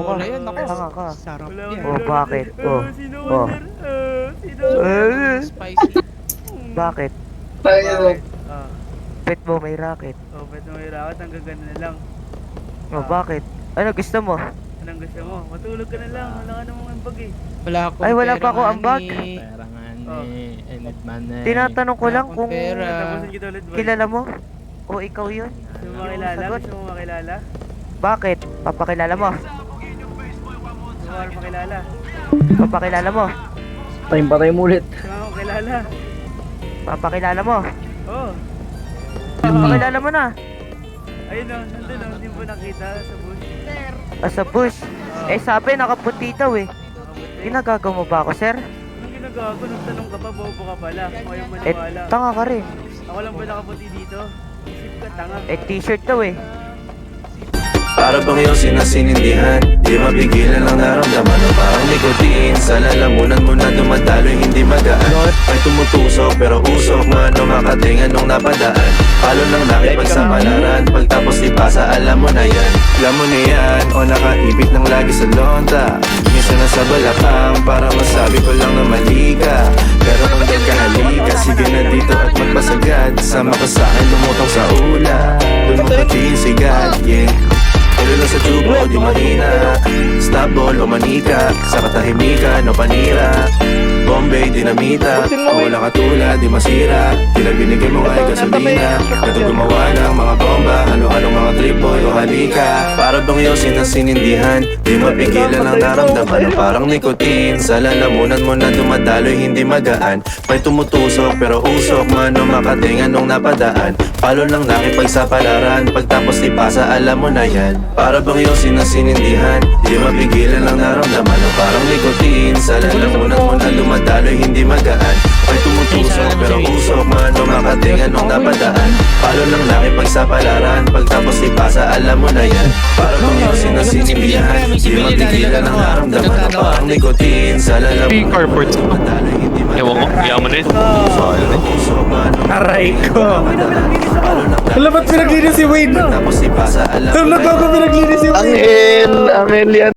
Wala yan, ako. Tanga ka. Sarap Wala, yan. Oh, bakit? Oh. Sino Oh. sir? Sino? Spicy. Bakit? Bakit? Ah, Pet mo may racket. oh, ba't mo irakot? Hanggang ganun na lang. Oh, bakit? Ano gusto mo? Anong gusto mo? Matulog ka na lang. Wala ka namang ambag eh. Wala akong Ay, wala pera, pa ako ambag. money. Pera nga Oh. I need money. Tinatanong ko Wala lang akong kung pera. Tapusin kita ulit, boy. kilala mo o ikaw yun. Gusto mo Hindi mo makilala? sagot. Gusto mo makilala? Bakit? Papakilala mo? Gusto mo makilala? Papakilala mo? Patay mo ulit. Gusto mo makilala? Papakilala mo? Oo. Papakilala mo na. Ayun o, nandun o. Hindi mo nakita sa bush. Sa bush. Eh sabi nakaputi daw eh. Nakabuti. Ginagago mo ba ako, sir? Anong ginagago? Nagtanong ka pa, bobo ka pala. Kung ayaw Eh, maniwala. tanga ka rin. Ako lang ba nakaputi dito? Isip ka, tanga. Eh, t-shirt daw eh. Para bang iyong sinasinindihan, di mapigilan ang naramdaman o parang nikotin. Sa lalamunan mo na dumadaloy hindi magaan. May tumutusok pero usok man o makatingan nung napadaan. Palo ng nakipagsapalaran, pagtapos ipasa alam mo na yan. Alam mo na yan o nakaibig ng lagi sa lonta. Minsan nasa balakang para masabi ko lang na mali ka. Pero kung doon ka halika, sige na dito at magpasagad. Sama ka sa'kin lumutong sa ula, doon mo katiin sigad, yeah. Pero lang sa tubo o di mahina, stop ball o manika, sa katahimikan o panira, Bombay, dinamita, o walang katulad, di masira. Tila binigay mo nga'y gasolina, kato gumawa ng mga bomba, halo-halong mga trip boy o halika. Para bang iyong sinasinindihan, di mapigilan ang naramdaman o parang nikotin. Sa lalamunan mo na dumadaloy hindi magaan. May tumutusok pero usok man o makatingan nung napadaan. Palo ng nakipagsapalaran, pagtapos ipasa alam mo na yan. Para bang iyong sinasinindihan, di mapigilan ang naramdaman o parang nikotin. Sa lalamunan mo na dumadaloy hindi magaan. May tumutusok pero usok man o makatingan nung napadaan. Palo ng nakipagsapalaran, pagtapos ipasa alam mo na yan. Para bang iyong sinasinindihan, di mapigilan ang naramdaman o parang nikotin. Sa lalamunan mo na dumadaloy hindi magaan. Ewan ko, kaya mo rin. Aray ko. Alam ba't pinaglinis si Wayne? Tapos ipasa alam mo na yan. Pinaglinis si Wayne. Angel yan.